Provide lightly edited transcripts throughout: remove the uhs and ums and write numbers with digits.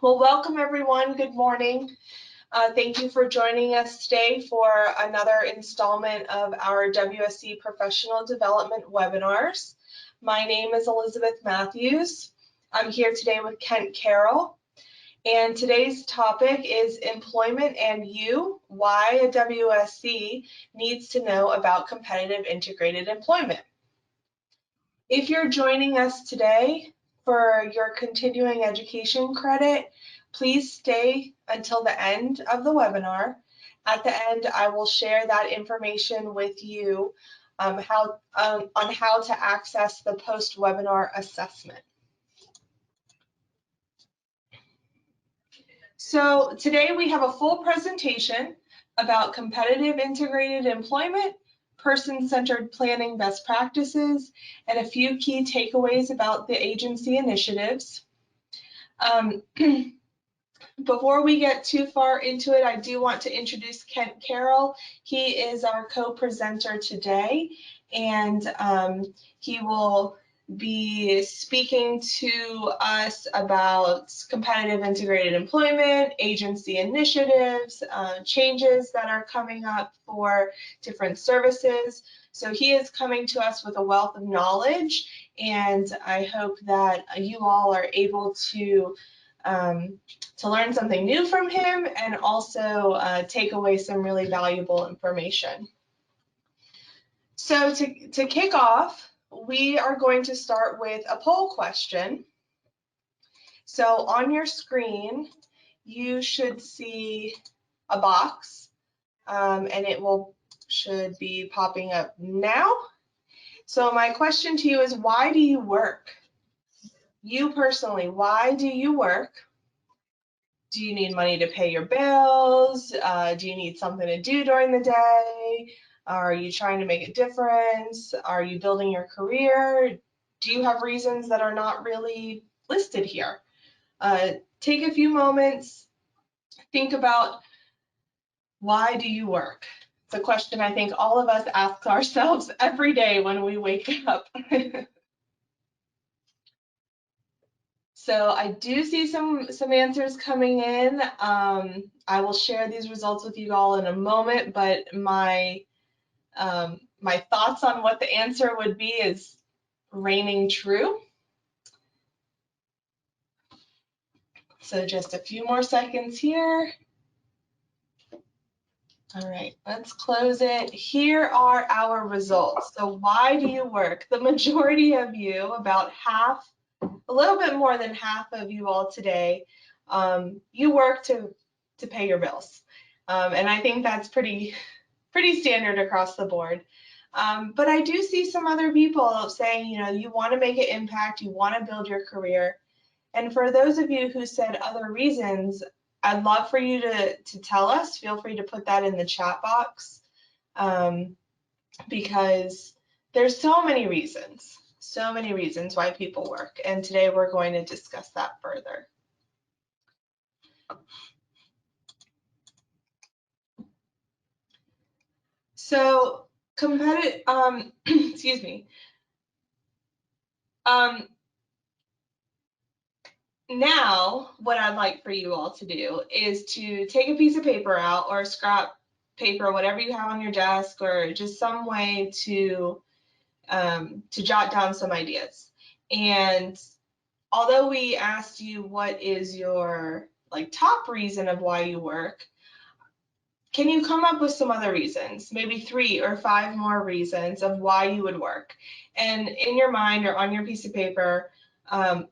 Well, welcome everyone. Good morning. Thank you for joining us today for another installment of our WSC Professional Development webinars. My name is Elizabeth Matthews. I'm here today with Kent Carroll, and today's topic is Employment and You, why a WSC needs to know about competitive integrated employment. If you're joining us today for your continuing education credit, please stay until the end of the webinar. At the end, I will share that information with you on how to access the post-webinar assessment. So today we have a full presentation about competitive integrated employment, person-centered planning best practices, and a few key takeaways about the agency initiatives. Before we get too far into it, I do want to introduce Kent Carroll. He is our co-presenter today, and he will be speaking to us about competitive integrated employment, agency initiatives, changes that are coming up for different services. So he is coming to us with a wealth of knowledge, and I hope that you all are able to learn something new from him and also take away some really valuable information. So to kick off, we are going to start with a poll question. So on your screen, you should see a box, and it should be popping up now. So my question to you is, why do you work? You personally, why do you work? Do you need money to pay your bills? Do you need something to do during the day? Are you trying to make a difference? Are you building your career? Do you have reasons that are not really listed here? Take a few moments, think about, why do you work? It's a question I think all of us ask ourselves every day when we wake up. So I do see some answers coming in. I will share these results with you all in a moment, but my thoughts on what the answer would be is reigning true. So just a few more seconds here. All right, let's close it. Here are our results. So why do you work? The majority of you, about half, a little bit more than half of you all today, you work to pay your bills. And I think that's pretty standard across the board. But I do see some other people saying, you want to make an impact, you want to build your career. And for those of you who said other reasons, I'd love for you to tell us. Feel free to put that in the chat box, because there's so many reasons why people work. And today we're going to discuss that further. So excuse me. Now, what I'd like for you all to do is to take a piece of paper out, or scrap paper, whatever you have on your desk, or just some way to jot down some ideas. And although we asked you what is your top reason of why you work, can you come up with some other reasons, maybe 3 or 5 more reasons of why you would work? And in your mind or on your piece of paper,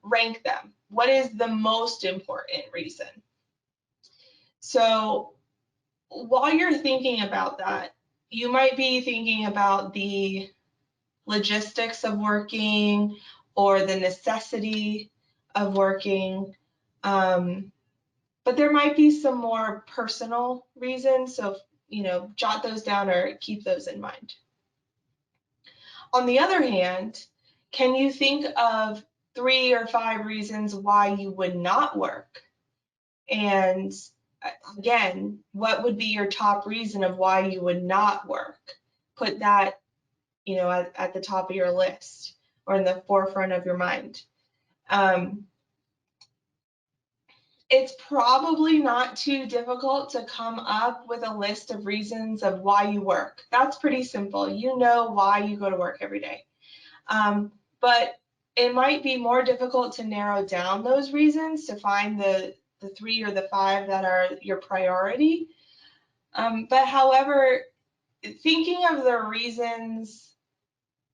rank them. What is the most important reason? So while you're thinking about that, you might be thinking about the logistics of working or the necessity of working. But there might be some more personal reasons, so jot those down or keep those in mind. On the other hand, can you think of 3 or 5 reasons why you would not work? And again, what would be your top reason of why you would not work? Put that, at the top of your list or in the forefront of your mind. it's probably not too difficult to come up with a list of reasons of why you work. That's pretty simple. You know why you go to work every day. But it might be more difficult to narrow down those reasons to find the 3 or the 5 that are your priority. But however, thinking of the reasons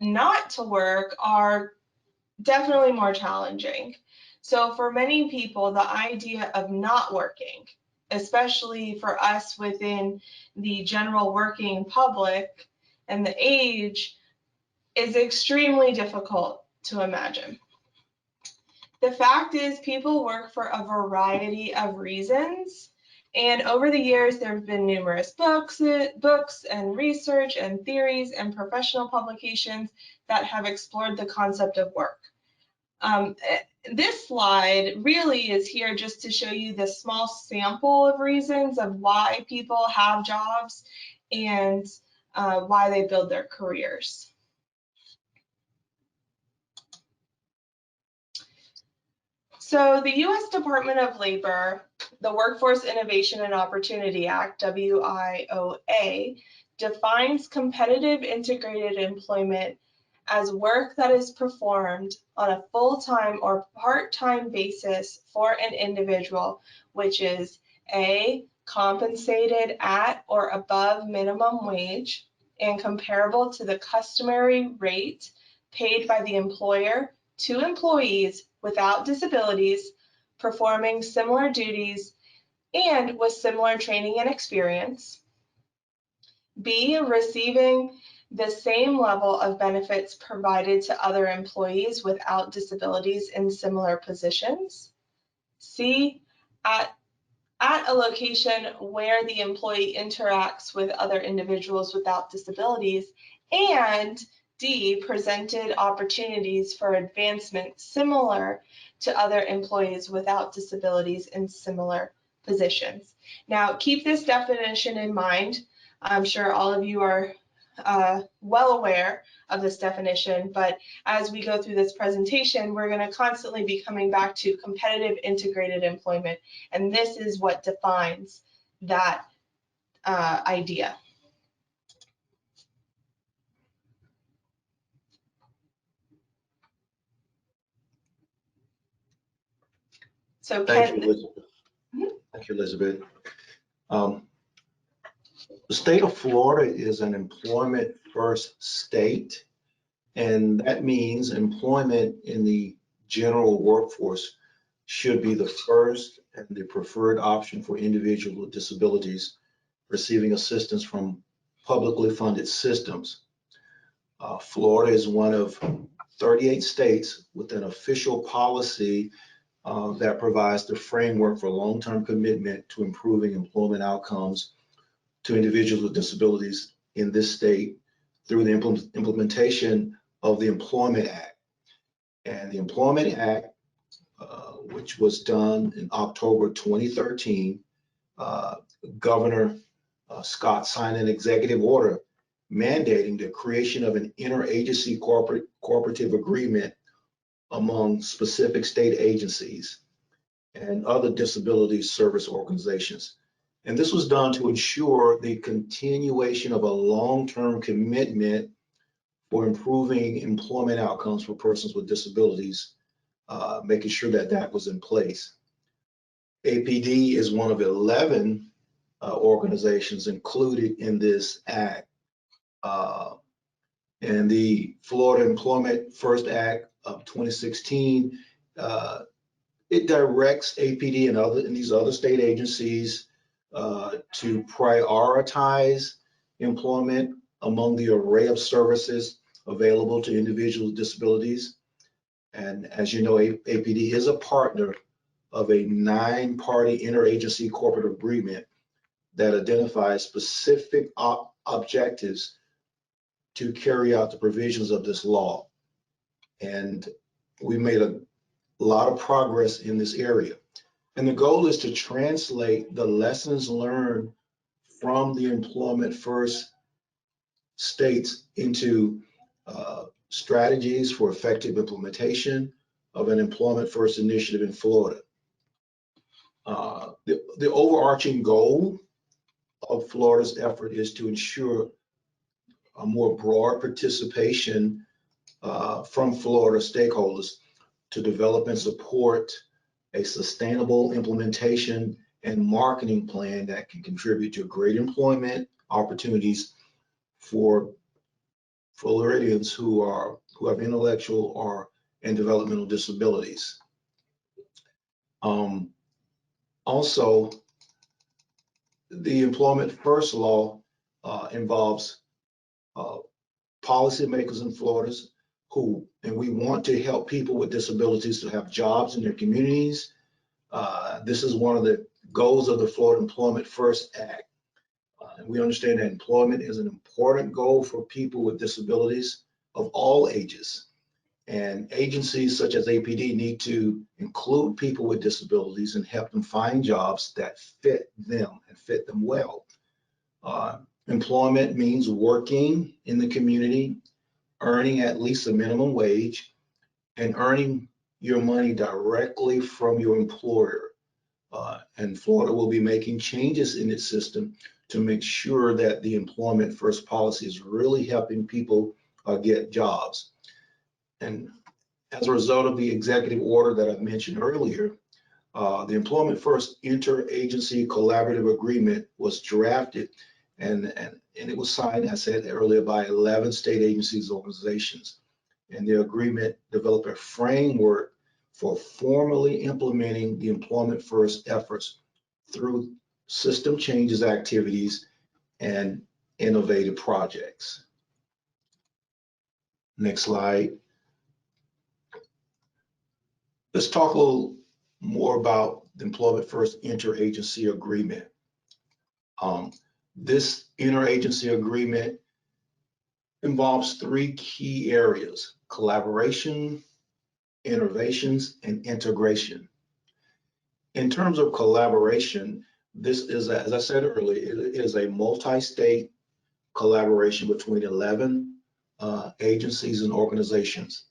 not to work are definitely more challenging. So for many people, the idea of not working, especially for us within the general working public and the age, is extremely difficult to imagine. The fact is, people work for a variety of reasons, and over the years there have been numerous books and research and theories and professional publications that have explored the concept of work. This slide really is here just to show you the small sample of reasons of why people have jobs and why they build their careers. So the U.S. Department of Labor, the Workforce Innovation and Opportunity Act, WIOA, defines competitive integrated employment as work that is performed on a full-time or part-time basis for an individual, which is A, compensated at or above minimum wage and comparable to the customary rate paid by the employer to employees without disabilities, performing similar duties and with similar training and experience. B, receiving the same level of benefits provided to other employees without disabilities in similar positions. C, at a location where the employee interacts with other individuals without disabilities. And D, presented opportunities for advancement similar to other employees without disabilities in similar positions. Now, keep this definition in mind. I'm sure all of you are well aware of this definition, but as we go through this presentation, we're going to constantly be coming back to competitive integrated employment, and this is what defines that idea. So Thank you, Elizabeth. Thank you, Elizabeth. The state of Florida is an employment first state, and that means employment in the general workforce should be the first and the preferred option for individuals with disabilities receiving assistance from publicly funded systems. Florida is one of 38 states with an official policy that provides the framework for long-term commitment to improving employment outcomes to individuals with disabilities in this state through the implementation of the Employment Act. And the Employment Act, which was done in October 2013, Governor Scott signed an executive order mandating the creation of an interagency cooperative agreement among specific state agencies and other disability service organizations. And this was done to ensure the continuation of a long-term commitment for improving employment outcomes for persons with disabilities, making sure that that was in place. APD is one of 11 organizations included in this act. And the Florida Employment First Act of 2016, it directs APD and these other state agencies to prioritize employment among the array of services available to individuals with disabilities. And as you know, APD is a partner of a 9-party interagency corporate agreement that identifies specific objectives to carry out the provisions of this law. And we made a lot of progress in this area. And the goal is to translate the lessons learned from the employment first states into strategies for effective implementation of an employment first initiative in Florida. The overarching goal of Florida's effort is to ensure a more broad participation from Florida stakeholders to develop and support a sustainable implementation and marketing plan that can contribute to great employment opportunities for Floridians who have intellectual and developmental disabilities. Also, the Employment First law involves policymakers in Florida and we want to help people with disabilities to have jobs in their communities. This is one of the goals of the Florida Employment First Act. We understand that employment is an important goal for people with disabilities of all ages. And agencies such as APD need to include people with disabilities and help them find jobs that fit them and fit them well. Employment means working in the community, earning at least a minimum wage, and earning your money directly from your employer. And Florida will be making changes in its system to make sure that the Employment First policy is really helping people get jobs. And as a result of the executive order that I mentioned earlier, the Employment First Interagency Collaborative Agreement was drafted and it was signed, as I said earlier, by 11 state agencies and organizations. And the agreement developed a framework for formally implementing the Employment First efforts through system changes activities and innovative projects. Next slide. Let's talk a little more about the Employment First Interagency Agreement. This interagency agreement involves three key areas: collaboration, innovations, and integration. In terms of collaboration, this is, as I said earlier, it is a multi-state collaboration between 11 agencies and organizations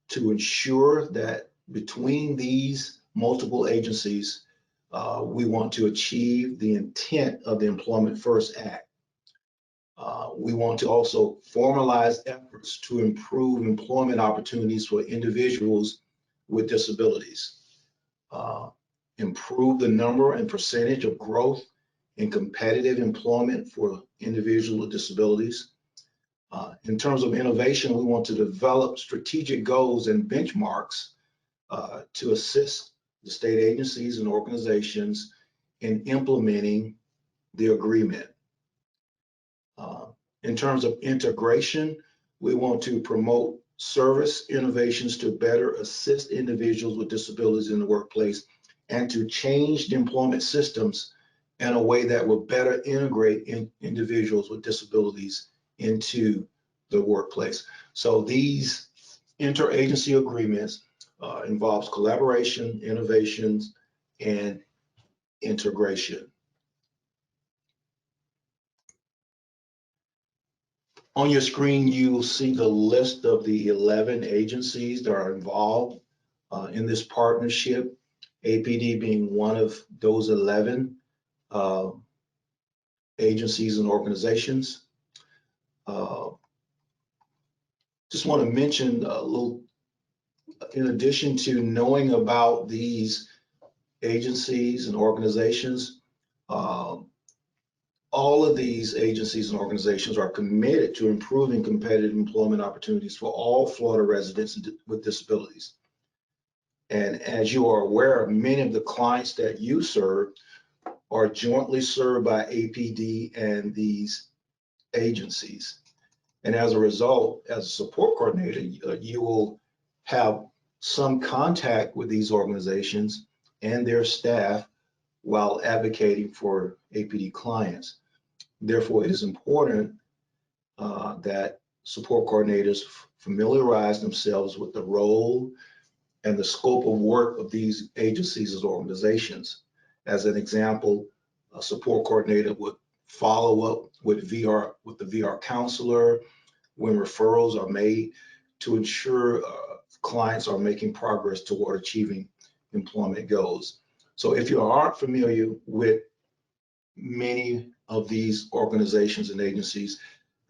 to ensure that between these multiple agencies, we want to achieve the intent of the Employment First Act. We want to also formalize efforts to improve employment opportunities for individuals with disabilities, improve the number and percentage of growth in competitive employment for individuals with disabilities. In terms of innovation, we want to develop strategic goals and benchmarks to assist the state agencies and organizations in implementing the agreement. In terms of integration, we want to promote service innovations to better assist individuals with disabilities in the workplace and to change the employment systems in a way that will better integrate individuals with disabilities into the workplace. So these interagency agreements involves collaboration, innovations, and integration. On your screen, you will see the list of the 11 agencies that are involved in this partnership, APD being one of those 11 agencies and organizations. Just want to mention a little, in addition to knowing about these agencies and organizations, all of these agencies and organizations are committed to improving competitive employment opportunities for all Florida residents with disabilities. And as you are aware, many of the clients that you serve are jointly served by APD and these agencies. And as a result, as a support coordinator, you will have some contact with these organizations and their staff while advocating for APD clients. Therefore, it is important that support coordinators familiarize themselves with the role and the scope of work of these agencies and organizations. As an example, a support coordinator would follow up with the VR counselor when referrals are made to ensure clients are making progress toward achieving employment goes. So if you aren't familiar with many of these organizations and agencies,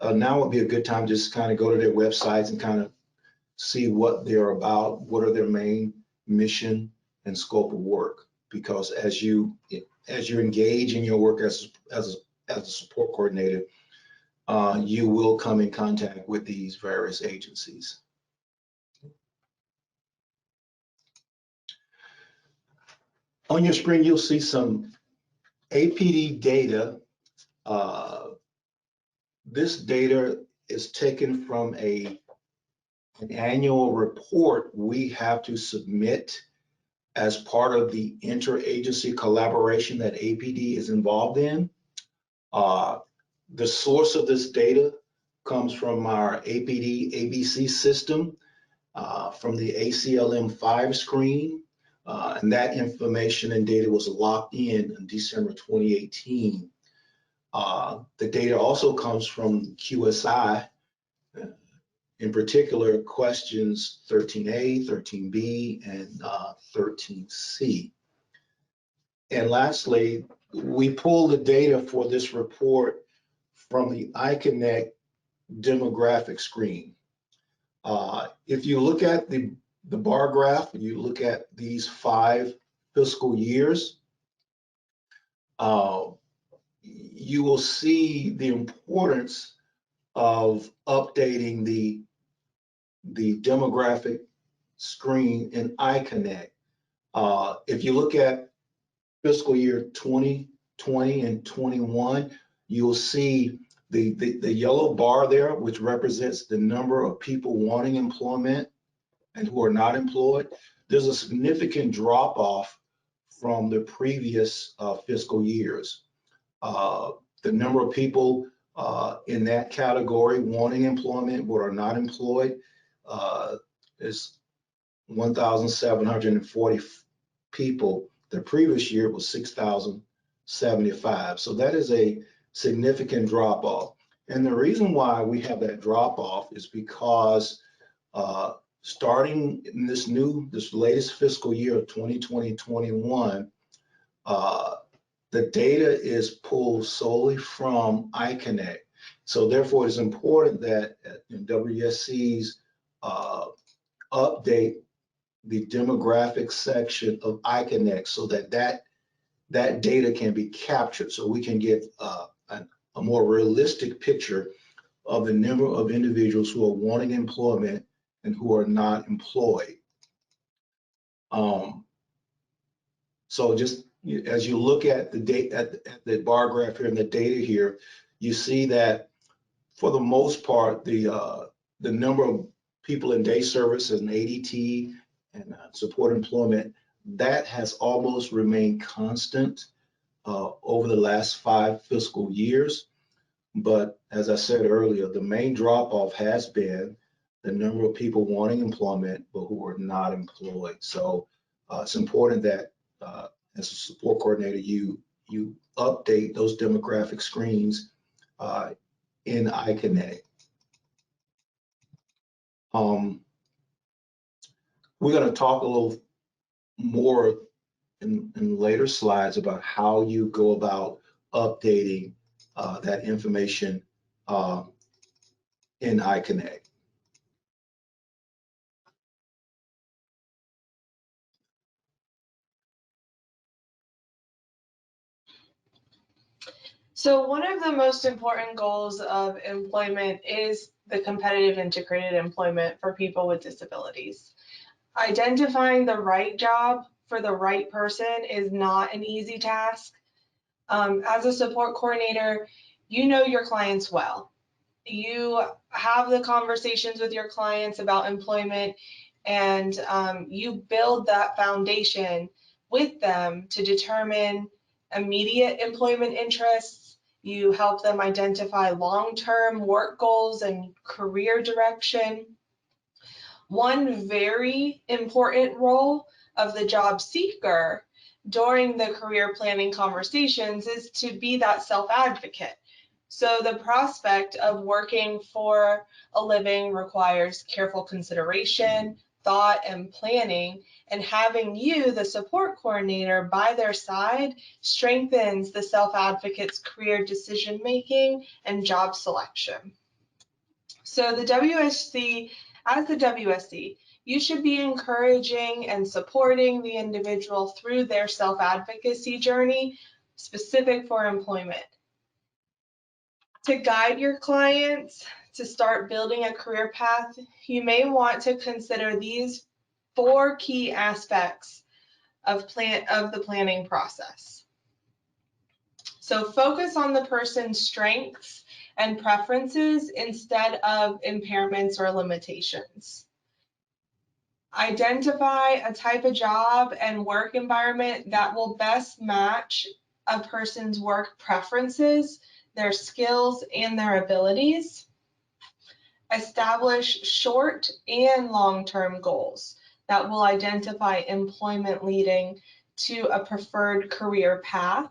now would be a good time to just kind of go to their websites and kind of see what they're about, what are their main mission and scope of work. Because as you engage in your work as a support coordinator, you will come in contact with these various agencies. On your screen, you'll see some APD data. This data is taken from an annual report we have to submit as part of the interagency collaboration that APD is involved in. The source of this data comes from our APD ABC system, from the ACLM5 screen, and that information and data was locked in December 2018. The data also comes from QSI, in particular questions 13A, 13B, and 13C. And lastly, we pulled the data for this report from the iConnect demographic screen. If you look at the bar graph, you look at these 5 fiscal years, you will see the importance of updating the demographic screen in iConnect. If you look at fiscal year 2020 and 21, you'll see the yellow bar there, which represents the number of people wanting employment and who are not employed. There's a significant drop off from the previous fiscal years. The number of people in that category wanting employment but are not employed is 1,740 people. The previous year was 6,075. So that is a significant drop off. And the reason why we have that drop off is because starting in this latest fiscal year of 2020-21, the data is pulled solely from iConnect. So therefore, it's important that WSCs update the demographic section of iConnect so that data can be captured, so we can get a more realistic picture of the number of individuals who are wanting employment and who are not employed. So just as you look at the data, at the bar graph here and the data here, you see that for the most part, the number of people in day service and ADT and support employment, that has almost remained constant over the last 5 fiscal years. But as I said earlier, the main drop off has been the number of people wanting employment but who are not employed. So it's important that as a support coordinator, you update those demographic screens in iConnect. We're going to talk a little more in later slides about how you go about updating that information in iConnect. So one of the most important goals of employment is the competitive integrated employment for people with disabilities. Identifying the right job for the right person is not an easy task. As a support coordinator, you know your clients well. You have the conversations with your clients about employment, and you build that foundation with them to determine immediate employment interests. You help them identify long-term work goals and career direction. One very important role of the job seeker during the career planning conversations is to be that self-advocate. So the prospect of working for a living requires careful consideration, thought and planning, and having you, the support coordinator, by their side strengthens the self-advocate's career decision-making and job selection. So the WSC, as the WSC, you should be encouraging and supporting the individual through their self-advocacy journey specific for employment. To guide your clients to start building a career path, you may want to consider these 4 key aspects of the planning process. So focus on the person's strengths and preferences instead of impairments or limitations. Identify a type of job and work environment that will best match a person's work preferences, their skills, and their abilities. Establish short and long-term goals that will identify employment leading to a preferred career path.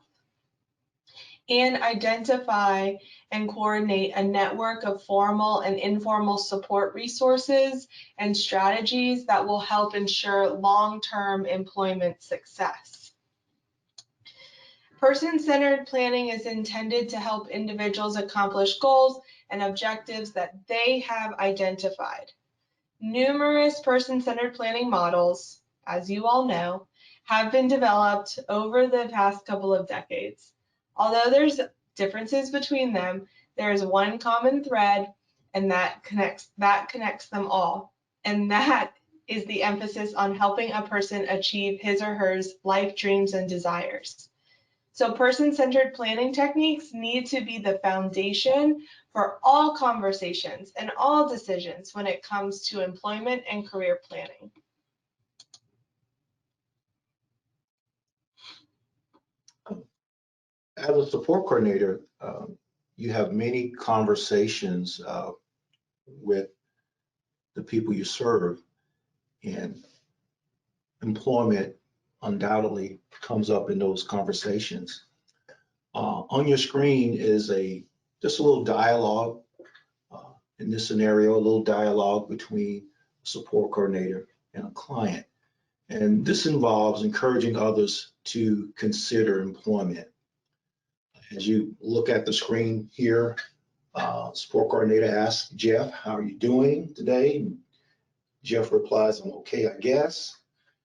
And identify and coordinate a network of formal and informal support resources and strategies that will help ensure long-term employment success. Person-centered planning is intended to help individuals accomplish goals and objectives that they have identified. Numerous person-centered planning models, as you all know, have been developed over the past couple of decades. Although there's differences between them, there is one common thread, and that connects them all. And that is the emphasis on helping a person achieve his or her life dreams and desires. So person-centered planning techniques need to be the foundation for all conversations and all decisions when it comes to employment and career planning. As a support coordinator, you have many conversations with the people you serve, and employment undoubtedly comes up in those conversations. On your screen is just a little dialogue. In this scenario, a little dialogue between a support coordinator and a client. And this involves encouraging others to consider employment. As you look at the screen here, support coordinator asks Jeff, "How are you doing today?" Jeff replies, "I'm okay, I guess."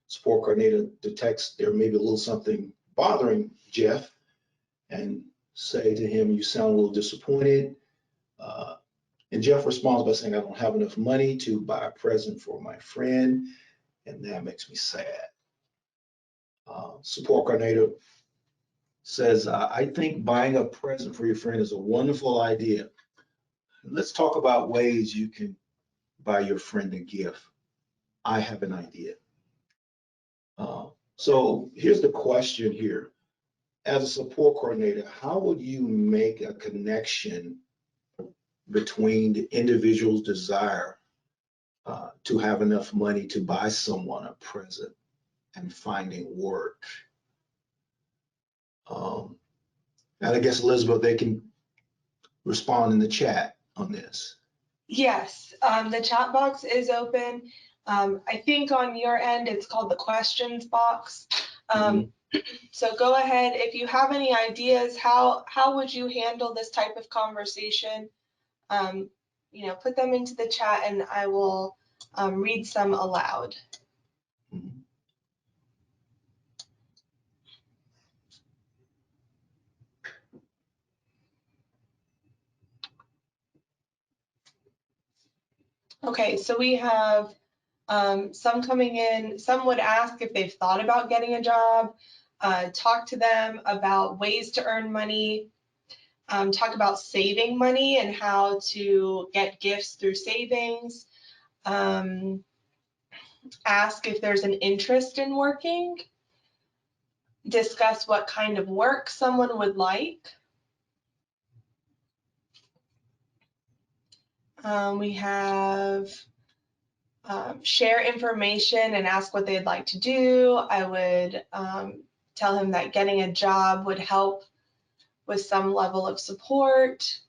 Support coordinator detects there may be a little something bothering Jeff and say to him, "You sound a little disappointed." And Jeff responds by saying, "I don't have enough money to buy a present for my friend, and that makes me sad." Support coordinator says, "I think buying a present for your friend is a wonderful idea. Let's talk about ways you can buy your friend a gift. I have an idea." So here's the question here. As a support coordinator, how would you make a connection between the individual's desire to have enough money to buy someone a present and finding work? And I guess, Elizabeth, they can respond in the chat on this. Yes, the chat box is open. I think on your end, it's called the questions box. So go ahead. If you have any ideas, how would you handle this type of conversation? Put them into the chat and I will read some aloud. Okay, so we have some coming in. Some would ask if they've thought about getting a job, talk to them about ways to earn money, talk about saving money and how to get gifts through savings, ask if there's an interest in working, discuss what kind of work someone would like. We have share information and ask what they'd like to do. I would tell him that getting a job would help with some level of support.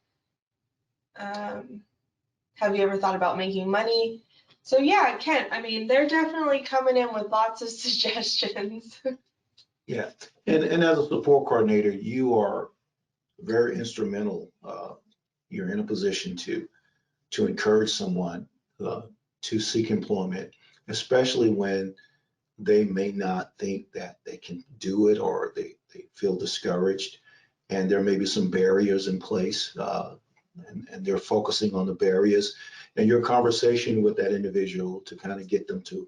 Have you ever thought about making money? So yeah, Kent, I mean, they're definitely coming in with lots of suggestions. Yeah, and as a support coordinator, you are very instrumental. You're in a position to encourage someone to seek employment, especially when they may not think that they can do it or they feel discouraged, and there may be some barriers in place, and they're focusing on the barriers. And your conversation with that individual to kind of get them to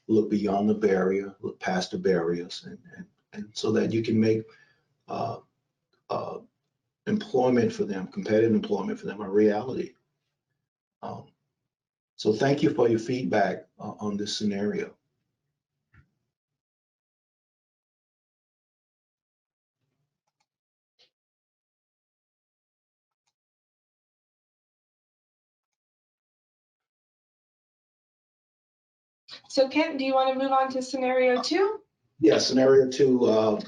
look beyond the barrier, look past the barriers, and so that you can make uh, uh, employment for them, competitive employment for them, a reality. Um, so thank you for your feedback on this scenario. So Kent, do you want to move on to scenario 2? Yeah, scenario 2.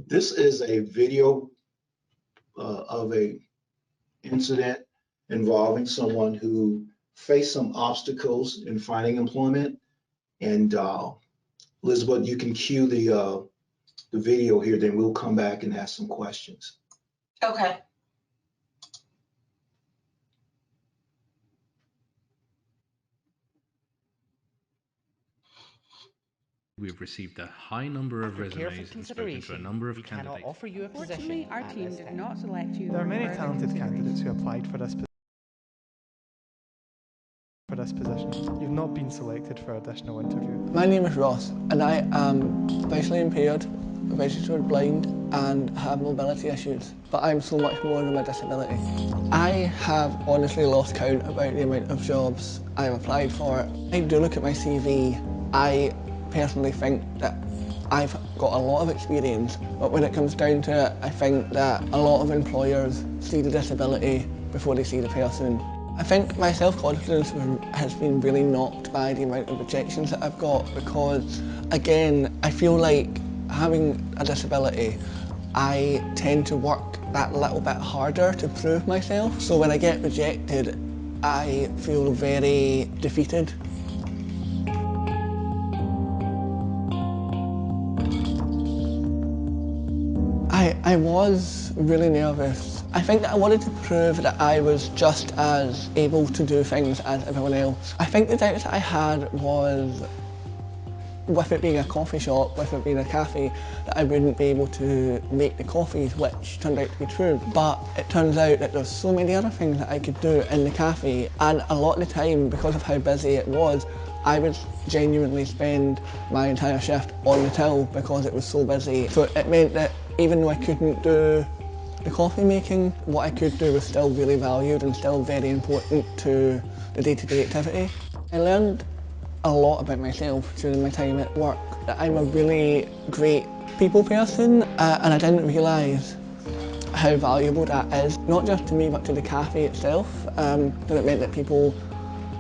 This is a video of a incident involving someone who faced some obstacles in finding employment. And Elizabeth, you can cue the video here, then we'll come back and ask some questions. Okay. We've received a high number of resumes and spoken to a number of candidates. Offer you a Unfortunately, position our at team this did time. not select you. There are many for talented consideration. candidates who applied for this position. You've not been selected for additional interview. My name is Ross and I am visually impaired, registered blind and have mobility issues, but I'm so much more than my disability. I have honestly lost count about the amount of jobs I've applied for. I do look at my CV, I personally think that I've got a lot of experience, but when it comes down to it, I think that a lot of employers see the disability before they see the person. I think my self-confidence has been really knocked by the amount of rejections that I've got because, again, I feel like having a disability, I tend to work that little bit harder to prove myself. So when I get rejected, I feel very defeated. I was really nervous. I think that I wanted to prove that I was just as able to do things as everyone else. I think the doubts that I had was, with it being a coffee shop, with it being a cafe, that I wouldn't be able to make the coffees, which turned out to be true. But it turns out that there's so many other things that I could do in the cafe, and a lot of the time, because of how busy it was, I would genuinely spend my entire shift on the till because it was so busy. So it meant that even though I couldn't do the coffee making, what I could do was still really valued and still very important to the day-to-day activity. I learned a lot about myself during my time at work, that I'm a really great people person, and I didn't realise how valuable that is, not just to me but to the cafe itself, and it meant that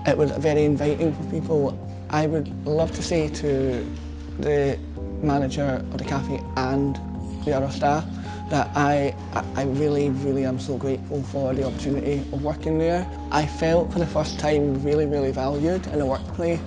it was very inviting for people. I would love to say to the manager of the cafe and the other staff that I really, really am so grateful for the opportunity of working there. I felt for the first time really, really valued in the workplace.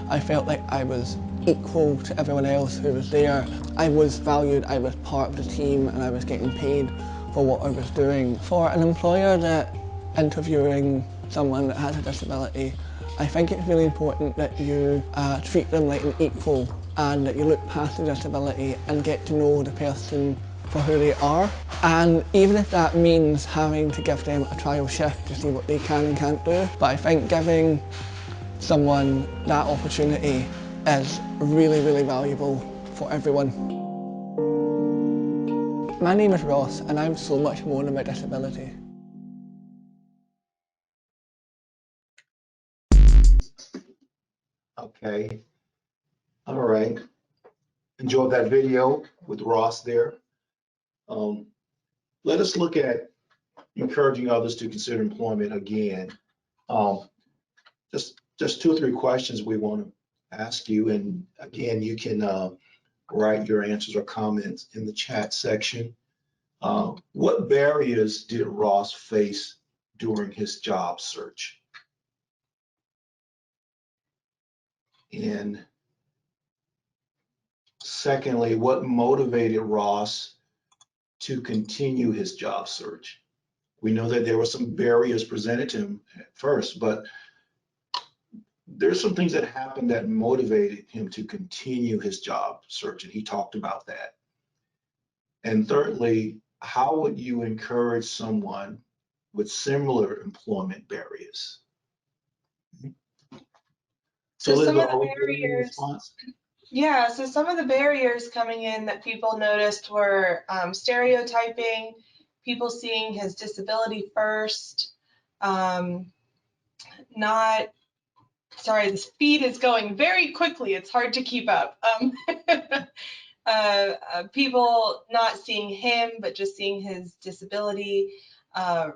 I felt like I was equal to everyone else who was there. I was valued, I was part of the team, and I was getting paid for what I was doing. For an employer that interviewing someone that has a disability, I think it's really important that you treat them like an equal and that you look past the disability and get to know the person for who they are. And even if that means having to give them a trial shift to see what they can and can't do, but I think giving someone that opportunity is really, really valuable for everyone. My name is Ross and I'm so much more than my disability. Okay, all right. Enjoyed that video with Ross there. Let us look at encouraging others to consider employment again. Um, just 2 or 3 questions we want to ask you, and again, you can write your answers or comments in the chat section. What barriers did Ross face during his job search? And secondly, what motivated Ross to continue his job search? We know that there were some barriers presented to him at first, but there's some things that happened that motivated him to continue his job search, and he talked about that. And thirdly, how would you encourage someone with similar employment barriers? So Liz, some of the are we getting any barriers, response? yeah, so some of the barriers coming in that people noticed were stereotyping, people seeing his disability first, not, sorry, the speed is going very quickly, it's hard to keep up. People not seeing him, but just seeing his disability,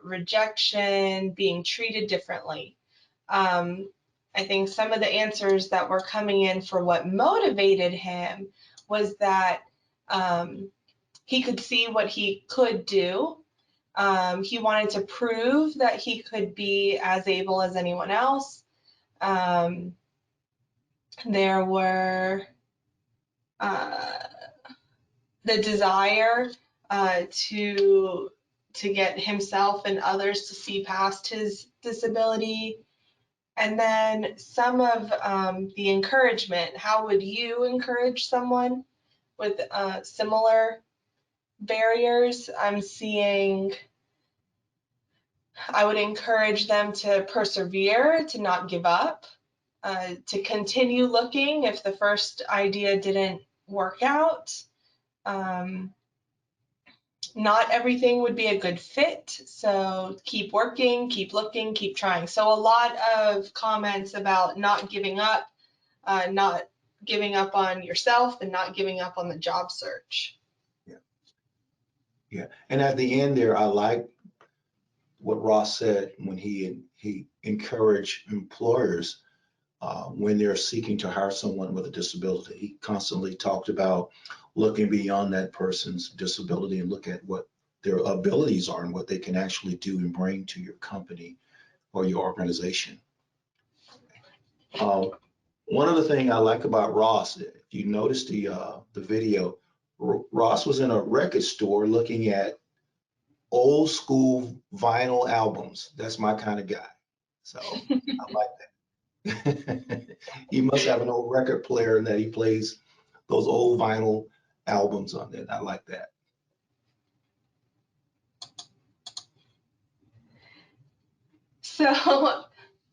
rejection, being treated differently. I think some of the answers that were coming in for what motivated him was that he could see what he could do. He wanted to prove that he could be as able as anyone else. There were the desire to get himself and others to see past his disability. And then some of the encouragement. How would you encourage someone with similar barriers? I'm seeing, I would encourage them to persevere, to not give up, to continue looking if the first idea didn't work out. Not everything would be a good fit, so keep working, keep looking, keep trying. So a lot of comments about not giving up on yourself and not giving up on the job search. Yeah. And at the end there, I like what Ross said when he encouraged employers when they're seeking to hire someone with a disability. He constantly talked about looking beyond that person's disability and look at what their abilities are and what they can actually do and bring to your company or your organization. One other thing I like about Ross, if you notice the video, Ross was in a record store looking at old school vinyl albums. That's my kind of guy. So I like that. He must have an old record player that he plays those old vinyl albums on it. I like that. So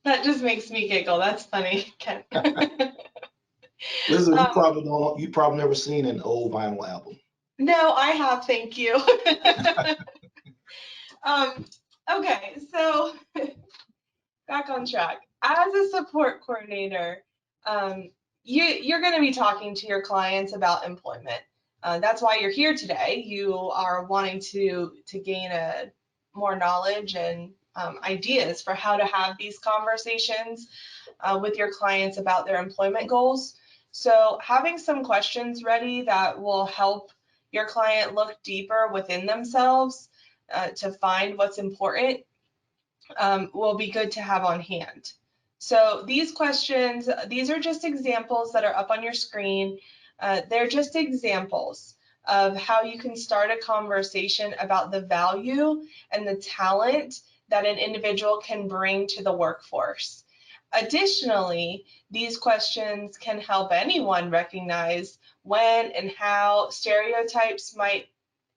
that just makes me giggle. That's funny, Ken. Listen, you probably never seen an old vinyl album. No, I have, thank you. Okay, so back on track. As a support coordinator, you're going to be talking to your clients about employment. That's why you're here today. You are wanting to gain more knowledge and ideas for how to have these conversations with your clients about their employment goals. So having some questions ready that will help your client look deeper within themselves to find what's important will be good to have on hand. So these questions, these are just examples that are up on your screen. They're just examples of how you can start a conversation about the value and the talent that an individual can bring to the workforce. Additionally, these questions can help anyone recognize when and how stereotypes might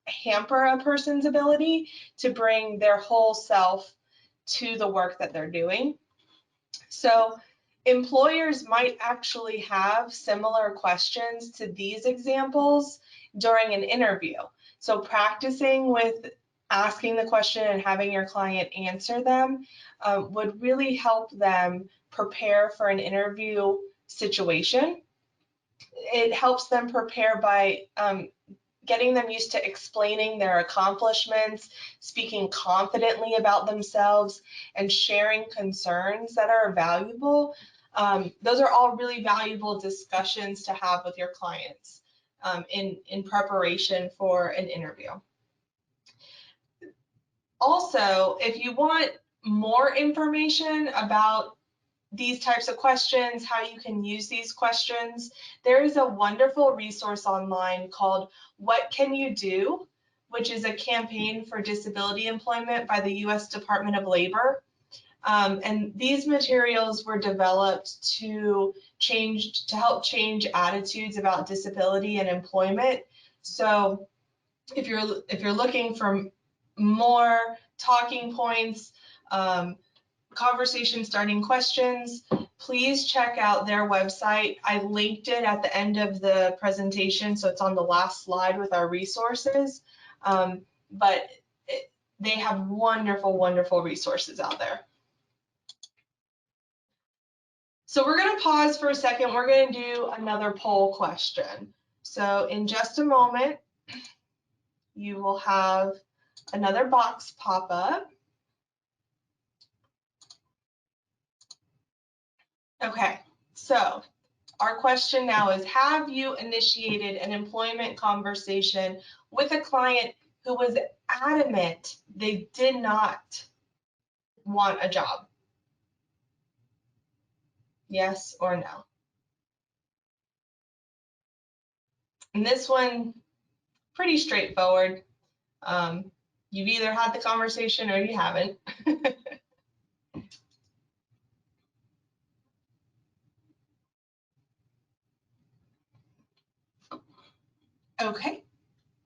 hamper a person's ability to bring their whole self to the work that they're doing. So employers might actually have similar questions to these examples during an interview. So practicing with asking the question and having your client answer them would really help them prepare for an interview situation. It helps them prepare by getting them used to explaining their accomplishments, speaking confidently about themselves, and sharing concerns that are valuable. Those are all really valuable discussions to have with your clients in preparation for an interview. Also, if you want more information about these types of questions, how you can use these questions, there is a wonderful resource online called What Can You Do?, which is a campaign for disability employment by the U.S. Department of Labor. And these materials were developed to help change attitudes about disability and employment. So if you're looking for more talking points, conversation starting questions, please check out their website. I linked it at the end of the presentation, so it's on the last slide with our resources. But they have wonderful, wonderful resources out there. So we're going to pause for a second. We're going to do another poll question. So in just a moment, you will have another box pop up. Okay, so our question now is, have you initiated an employment conversation with a client who was adamant they did not want a job? Yes or no? And this one, pretty straightforward. You've either had the conversation or you haven't. Okay,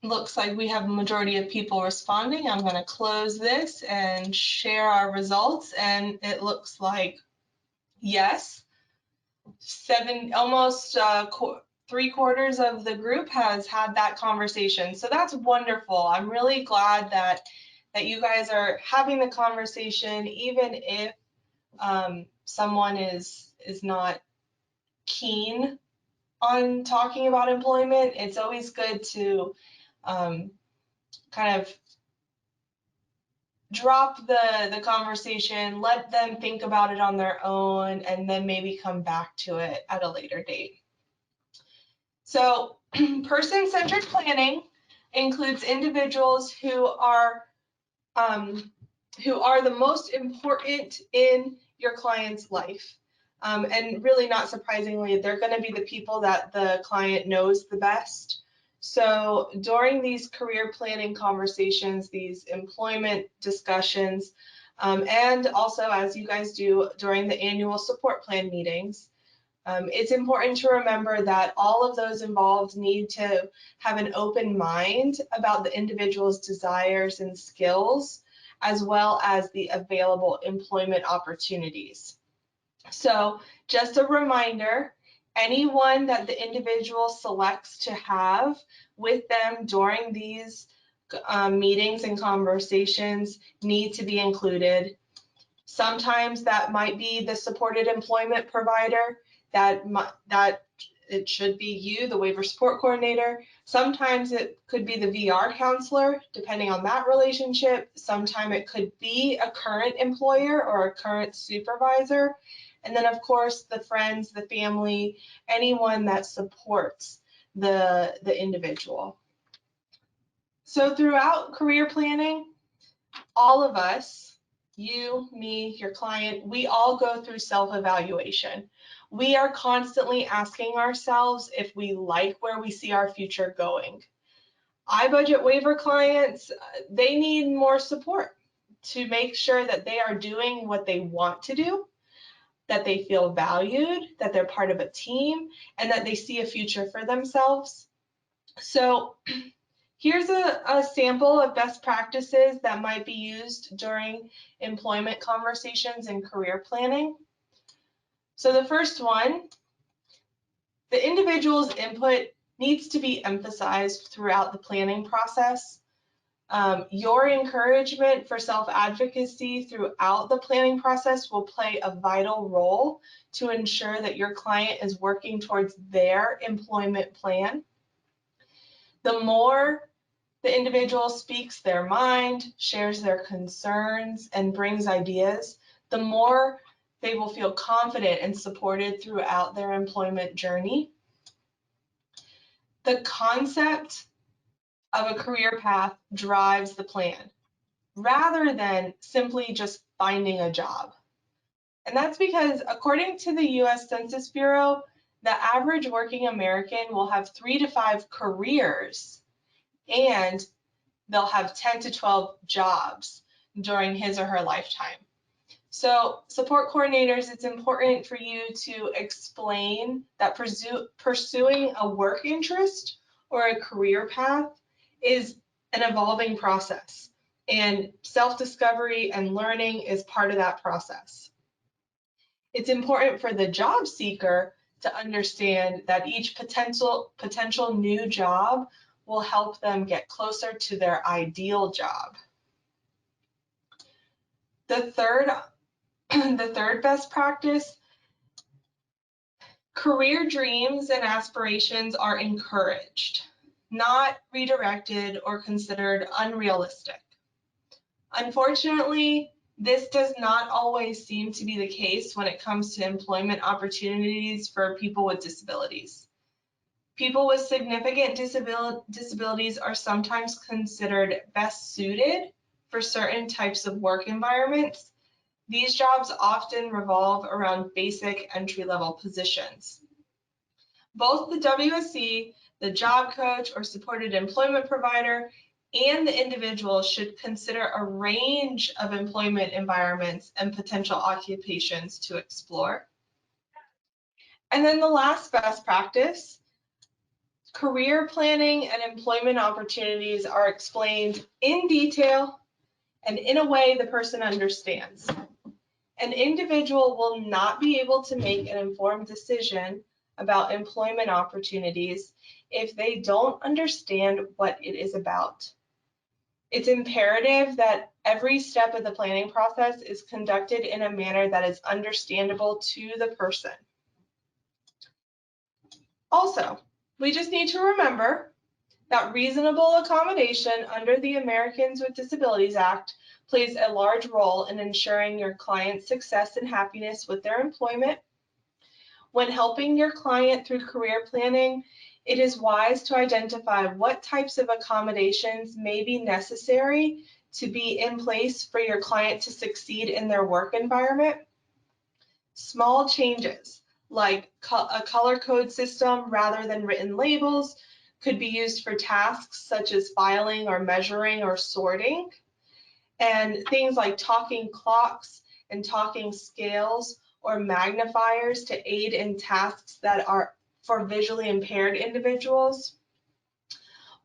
looks like we have a majority of people responding. I'm going to close this and share our results, and it looks like yes, almost 3/4 of the group has had that conversation. So that's wonderful. I'm really glad that you guys are having the conversation, even if someone is not keen on talking about employment. It's always good to kind of drop the conversation, let them think about it on their own, and then maybe come back to it at a later date. So person-centered planning includes individuals who are the most important in your client's life. And really, not surprisingly, they're going to be the people that the client knows the best. So during these career planning conversations, these employment discussions, and also as you guys do during the annual support plan meetings, it's important to remember that all of those involved need to have an open mind about the individual's desires and skills, as well as the available employment opportunities. So just a reminder, anyone that the individual selects to have with them during these meetings and conversations need to be included. Sometimes that might be the supported employment provider, that it should be you, the waiver support coordinator. Sometimes it could be the VR counselor, depending on that relationship. Sometimes it could be a current employer or a current supervisor. And then, of course, the friends, the family, anyone that supports the individual. So throughout career planning, all of us, you, me, your client, we all go through self-evaluation. We are constantly asking ourselves if we like where we see our future going. iBudget waiver clients, they need more support to make sure that they are doing what they want to do, that they feel valued, that they're part of a team, and that they see a future for themselves. So here's a sample of best practices that might be used during employment conversations and career planning. So the first one, the individual's input needs to be emphasized throughout the planning process. Your encouragement for self-advocacy throughout the planning process will play a vital role to ensure that your client is working towards their employment plan. The more the individual speaks their mind, shares their concerns, and brings ideas, the more they will feel confident and supported throughout their employment journey. The concept of a career path drives the plan, rather than simply just finding a job. And that's because according to the US Census Bureau, the average working American will have 3 to 5 careers, and they'll have 10 to 12 jobs during his or her lifetime. So support coordinators, it's important for you to explain that pursuing a work interest or a career path is an evolving process, and self-discovery and learning is part of that process. It's important for the job seeker to understand that each potential new job will help them get closer to their ideal job. The third best practice, career dreams and aspirations are encouraged, not redirected or considered unrealistic. Unfortunately, this does not always seem to be the case when it comes to employment opportunities for people with disabilities. People with significant disabilities are sometimes considered best suited for certain types of work environments. These jobs often revolve around basic entry-level positions. Both the WSC, the job coach or supported employment provider, and the individual should consider a range of employment environments and potential occupations to explore. And then the last best practice, career planning and employment opportunities are explained in detail and in a way the person understands. An individual will not be able to make an informed decision about employment opportunities if they don't understand what it is about. It's imperative that every step of the planning process is conducted in a manner that is understandable to the person. Also, we just need to remember that reasonable accommodation under the Americans with Disabilities Act plays a large role in ensuring your client's success and happiness with their employment. When helping your client through career planning, it is wise to identify what types of accommodations may be necessary to be in place for your client to succeed in their work environment. Small changes like a color code system rather than written labels could be used for tasks such as filing or measuring or sorting. And things like talking clocks and talking scales or magnifiers to aid in tasks that are for visually impaired individuals,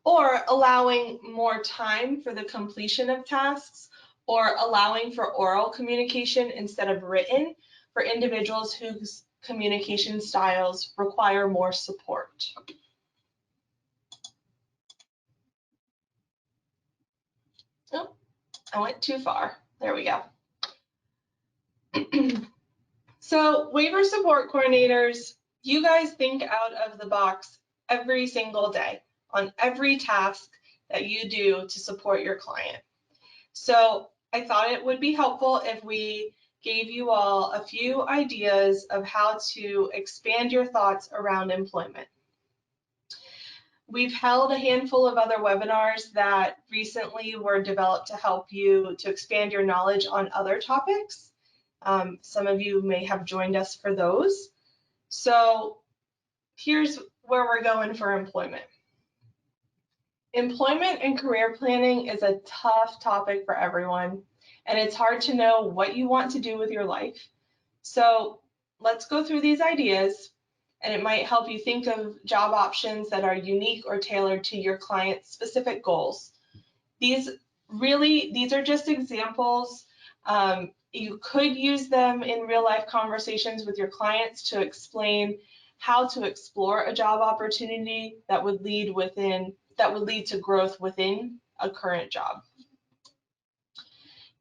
or allowing more time for the completion of tasks, or allowing for oral communication instead of written for individuals whose communication styles require more support. Oh, I went too far. There we go. So waiver support coordinators, you guys think out of the box every single day on every task that you do to support your client. So I thought it would be helpful if we gave you all a few ideas of how to expand your thoughts around employment. We've held a handful of other webinars that recently were developed to help you to expand your knowledge on other topics. Some of you may have joined us for those. So here's where we're going for employment. Employment and career planning is a tough topic for everyone, and it's hard to know what you want to do with your life. So let's go through these ideas, and it might help you think of job options that are unique or tailored to your client's specific goals. These are just examples. You could use them in real life conversations with your clients to explain how to explore a job opportunity that would lead to growth within a current job.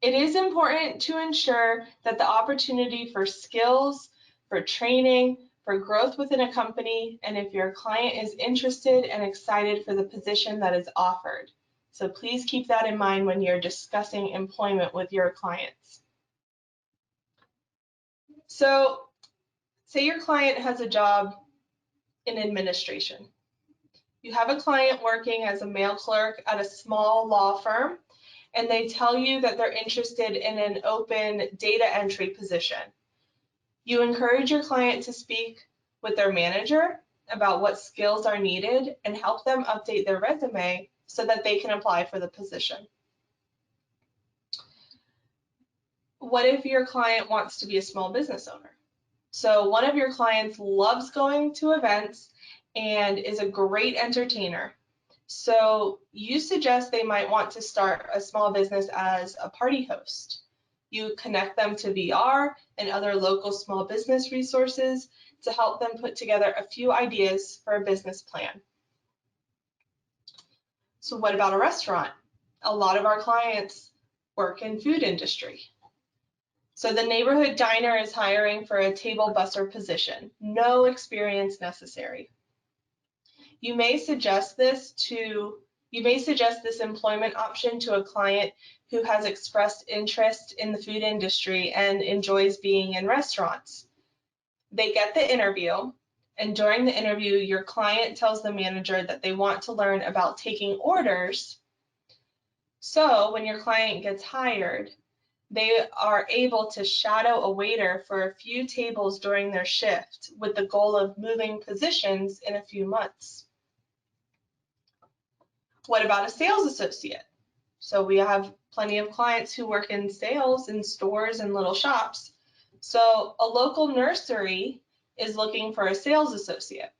It is important to ensure that the opportunity for skills, for training, for growth within a company, and if your client is interested and excited for the position that is offered. So please keep that in mind when you're discussing employment with your clients. So say your client has a job in administration. You have a client working as a mail clerk at a small law firm, and they tell you that they're interested in an open data entry position. You encourage your client to speak with their manager about what skills are needed and help them update their resume so that they can apply for the position. What if your client wants to be a small business owner? So one of your clients loves going to events and is a great entertainer. So you suggest they might want to start a small business as a party host. You connect them to VR and other local small business resources to help them put together a few ideas for a business plan. So what about a restaurant? A lot of our clients work in food industry. So the neighborhood diner is hiring for a table busser position. No experience necessary. You may suggest this employment option to a client who has expressed interest in the food industry and enjoys being in restaurants. They get the interview, and during the interview, your client tells the manager that they want to learn about taking orders. So when your client gets hired, they are able to shadow a waiter for a few tables during their shift with the goal of moving positions in a few months. What about a sales associate? So we have plenty of clients who work in sales in stores and little shops. So a local nursery is looking for a sales associate.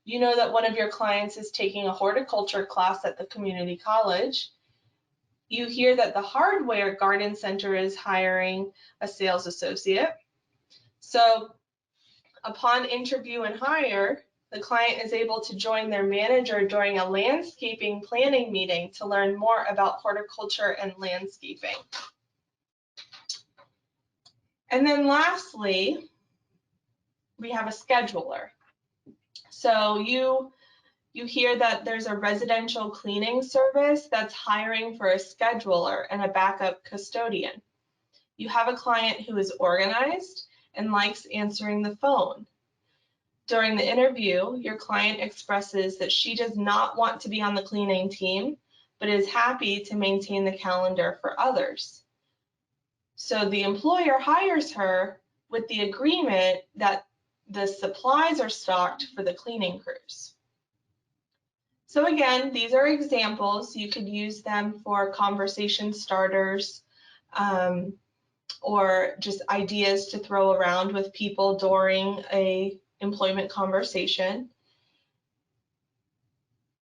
You know that one of your clients is taking a horticulture class at the community college. You hear that the hardware garden center is hiring a sales associate. So upon interview and hire, the client is able to join their manager during a landscaping planning meeting to learn more about horticulture and landscaping. And then lastly, we have a scheduler. So you hear that there's a residential cleaning service that's hiring for a scheduler and a backup custodian. You have a client who is organized and likes answering the phone. During the interview, your client expresses that she does not want to be on the cleaning team, but is happy to maintain the calendar for others. So the employer hires her with the agreement that the supplies are stocked for the cleaning crews. So again, these are examples. You could use them for conversation starters or just ideas to throw around with people during a employment conversation.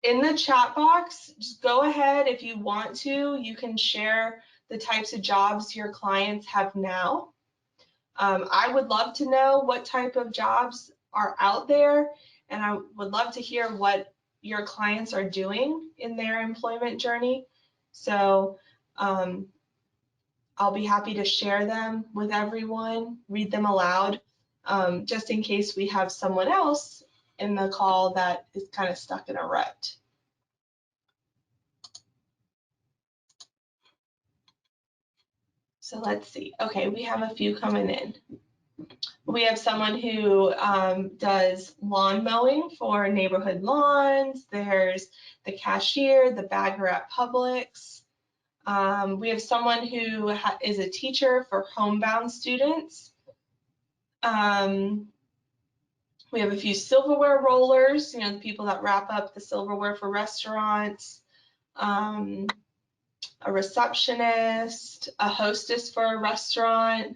In the chat box, just go ahead if you want to. You can share the types of jobs your clients have now. I would love to know what type of jobs are out there, and I would love to hear what your clients are doing in their employment journey. So I'll be happy to share them with everyone, read them aloud, just in case we have someone else in the call that is kind of stuck in a rut. So let's see. Okay, we have a few coming in. We have someone who does lawn mowing for neighborhood lawns. There's the cashier, the bagger at Publix. We have someone who is a teacher for homebound students. We have a few silverware rollers, you know, the people that wrap up the silverware for restaurants. A receptionist, a hostess for a restaurant.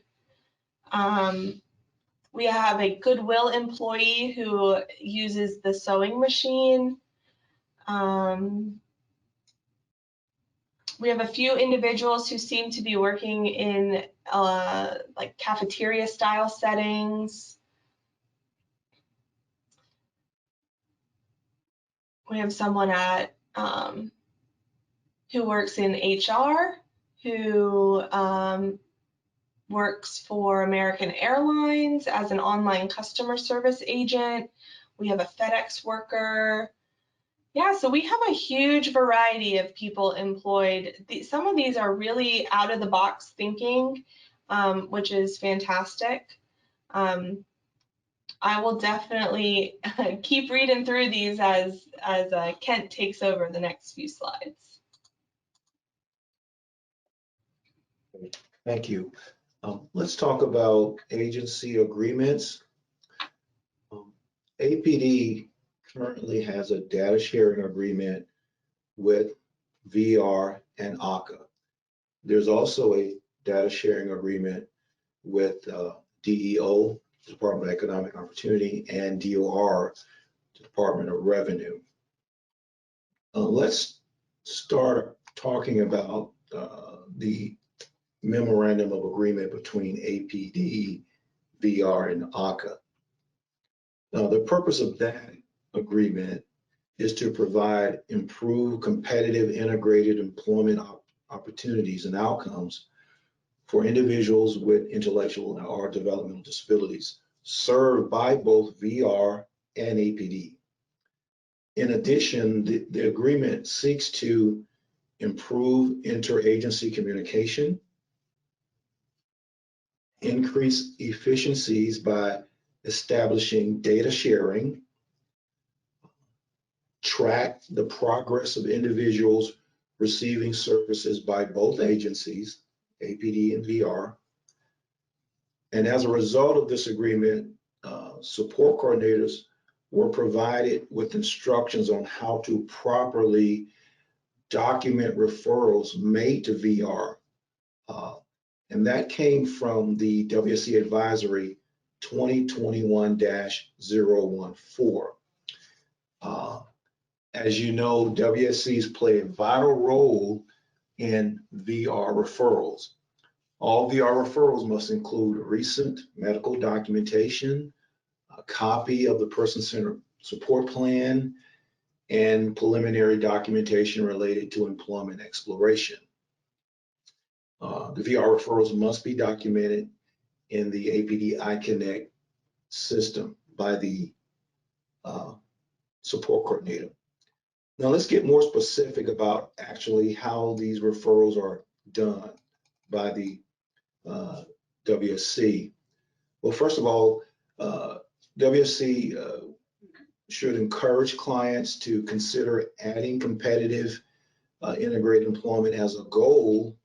We have a Goodwill employee who uses the sewing machine. We have a few individuals who seem to be working in like cafeteria style settings. We have someone at who works in HR, who works for American Airlines as an online customer service agent. We have a FedEx worker. Yeah, so we have a huge variety of people employed. Some of these are really out of the box thinking, which is fantastic. I will definitely keep reading through these as Kent takes over the next few slides. Thank you. Let's talk about agency agreements. APD currently has a data sharing agreement with VR and ACA. There's also a data sharing agreement with DEO, Department of Economic Opportunity, and DOR, Department of Revenue. Let's start talking about the memorandum of agreement between APD, VR, and ACA. Now, the purpose of that agreement is to provide improved, competitive, integrated employment opportunities and outcomes for individuals with intellectual or developmental disabilities served by both VR and APD. In addition, the agreement seeks to improve interagency communication, increase efficiencies by establishing data sharing, track the progress of individuals receiving services by both agencies, APD and VR. And as a result of this agreement, support coordinators were provided with instructions on how to properly document referrals made to VR. And that came from the WSC Advisory 2021-014. As you know, WSCs play a vital role in VR referrals. All VR referrals must include recent medical documentation, a copy of the person-centered support plan, and preliminary documentation related to employment exploration. The VR referrals must be documented in the APD iConnect system by the support coordinator. Now let's get more specific about actually how these referrals are done by the WSC. Well, first of all, WSC should encourage clients to consider adding competitive integrated employment as a goal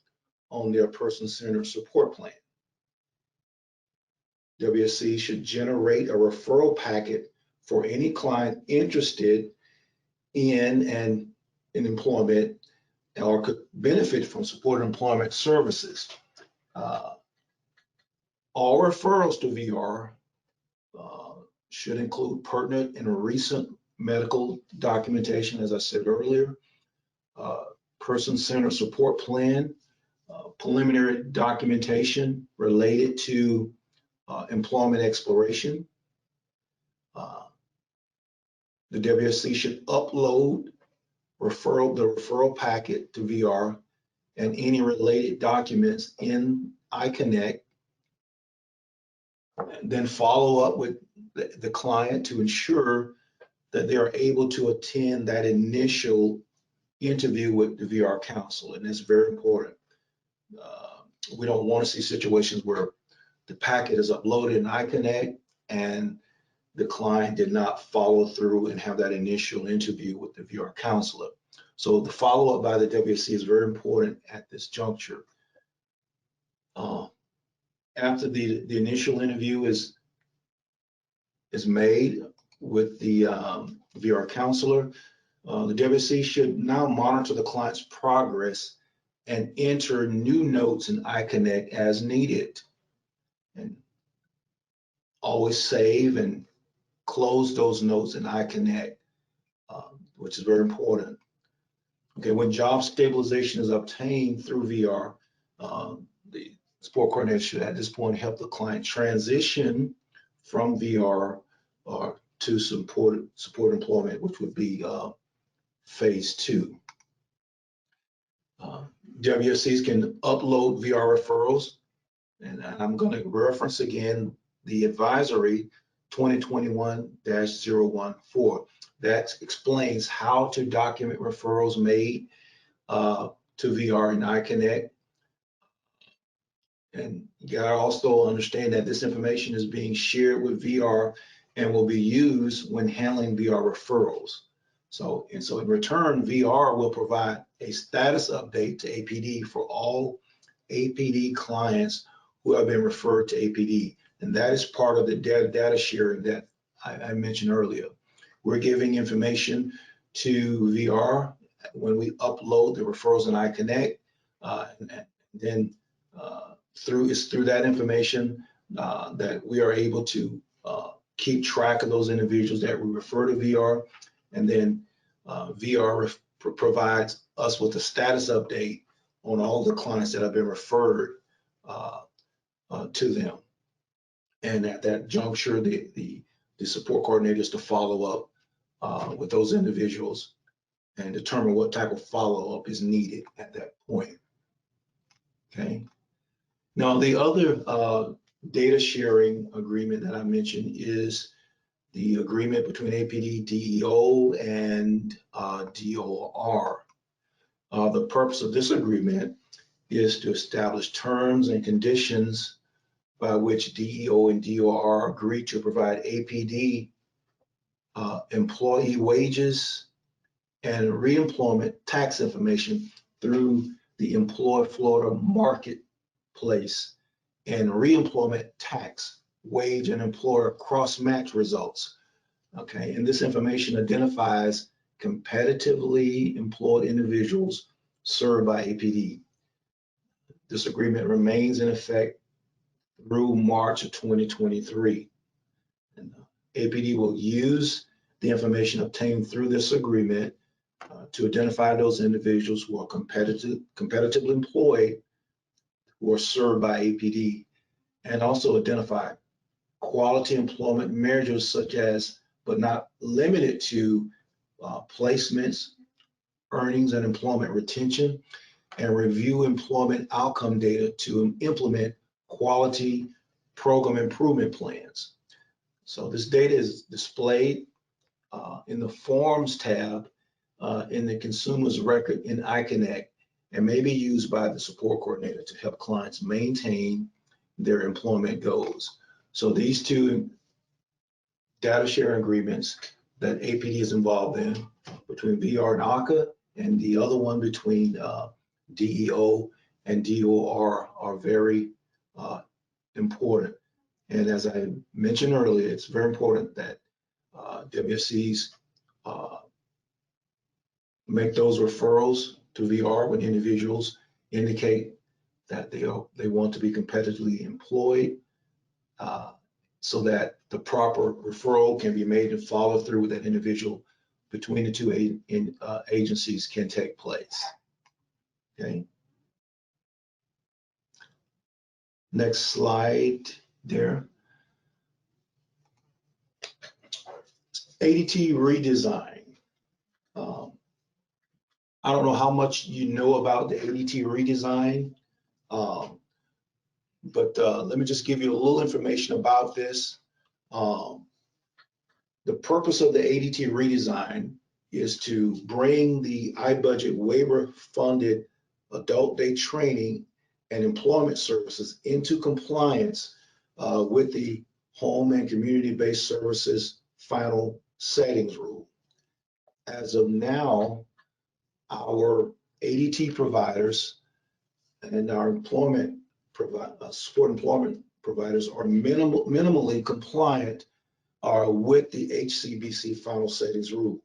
on their person-centered support plan. WSC should generate a referral packet for any client interested in employment or could benefit from supported employment services. All referrals to VR should include pertinent and recent medical documentation, as I said earlier, person-centered support plan, preliminary documentation related to employment exploration. The WSC should upload the referral packet to VR and any related documents in iConnect, and then follow up with the client to ensure that they are able to attend that initial interview with the VR counselor, and that's very important. We don't want to see situations where the packet is uploaded in iConnect and the client did not follow through and have that initial interview with the VR counselor. So the follow-up by the WSC is very important at this juncture. After the initial interview is made with the VR counselor, the WSC should now monitor the client's progress and enter new notes in iConnect as needed. And always save and close those notes in iConnect, which is very important. Okay, when job stabilization is obtained through VR, the support coordinator should at this point help the client transition from VR to support employment, which would be phase 2. WSCs can upload VR referrals, and I'm going to reference again the advisory 2021-014. That explains how to document referrals made to VR and iConnect. And you gotta also understand that this information is being shared with VR and will be used when handling VR referrals. So in return, VR will provide a status update to APD for all APD clients who have been referred to APD. And that is part of the data sharing that I mentioned earlier. We're giving information to VR when we upload the referrals in iConnect. And then through that information that we are able to keep track of those individuals that we refer to VR. And then VR provides us with a status update on all the clients that have been referred to them. And at that juncture, the support coordinators to follow up with those individuals and determine what type of follow-up is needed at that point. Okay. Now, the other data sharing agreement that I mentioned is the agreement between APD, DEO, and DOR. The purpose of this agreement is to establish terms and conditions by which DEO and DOR agree to provide APD employee wages and reemployment tax information through the Employ Florida marketplace and reemployment tax, wage, and employer cross-match results. Okay, and this information identifies competitively employed individuals served by APD. This agreement remains in effect through March of 2023. And APD will use the information obtained through this agreement to identify those individuals who are competitively employed who are served by APD, and also identify quality employment measures such as, but not limited to, placements, earnings, and employment retention, and review employment outcome data to implement quality program improvement plans. So this data is displayed in the Forms tab in the Consumer's Record in iConnect and may be used by the support coordinator to help clients maintain their employment goals. So these two data sharing agreements that APD is involved in between VR and ACA, and the other one between DEO and DOR are very important. And as I mentioned earlier, it's very important that WSCs make those referrals to VR when individuals indicate that they want to be competitively employed, so that the proper referral can be made and follow through with that individual between the two agencies can take place. Okay. Next slide there. ADT redesign. I don't know how much you know about the ADT redesign, but let me just give you a little information about this. The purpose of the ADT redesign is to bring the iBudget waiver funded adult day training and employment services into compliance with the home and community-based services final settings rule. As of now, our ADT providers and our support employment providers are minimally compliant with the HCBC final settings rule.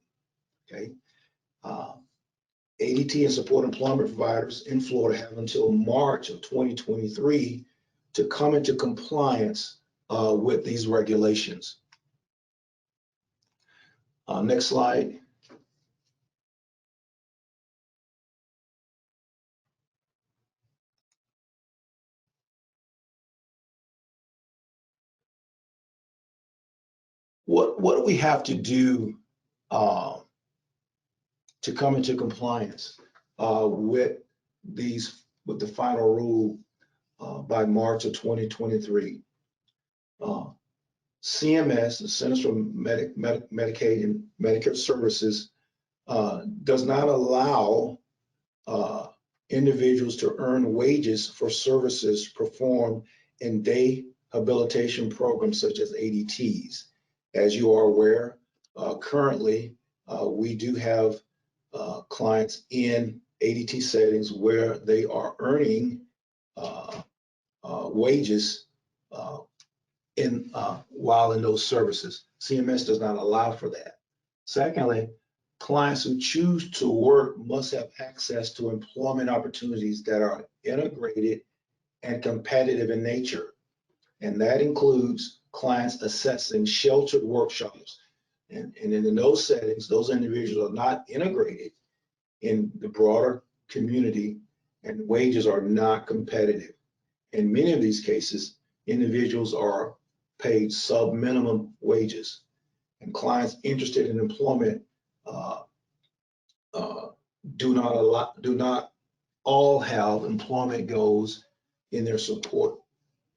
Okay. ADT and support employment providers in Florida have until March of 2023 to come into compliance with these regulations. Next slide. What do we have to do to come into compliance with the final rule by March of 2023? CMS, the Centers for Medicaid and Medicare Services, does not allow individuals to earn wages for services performed in day habilitation programs such as ADTs. As you are aware, currently we do have clients in ADT settings where they are earning wages while in those services. CMS does not allow for that. Secondly, clients who choose to work must have access to employment opportunities that are integrated and competitive in nature. And that includes clients assessing sheltered workshops. And in those settings, those individuals are not integrated in the broader community and wages are not competitive. In many of these cases, individuals are paid sub-minimum wages, and clients interested in employment do not all have employment goals in their support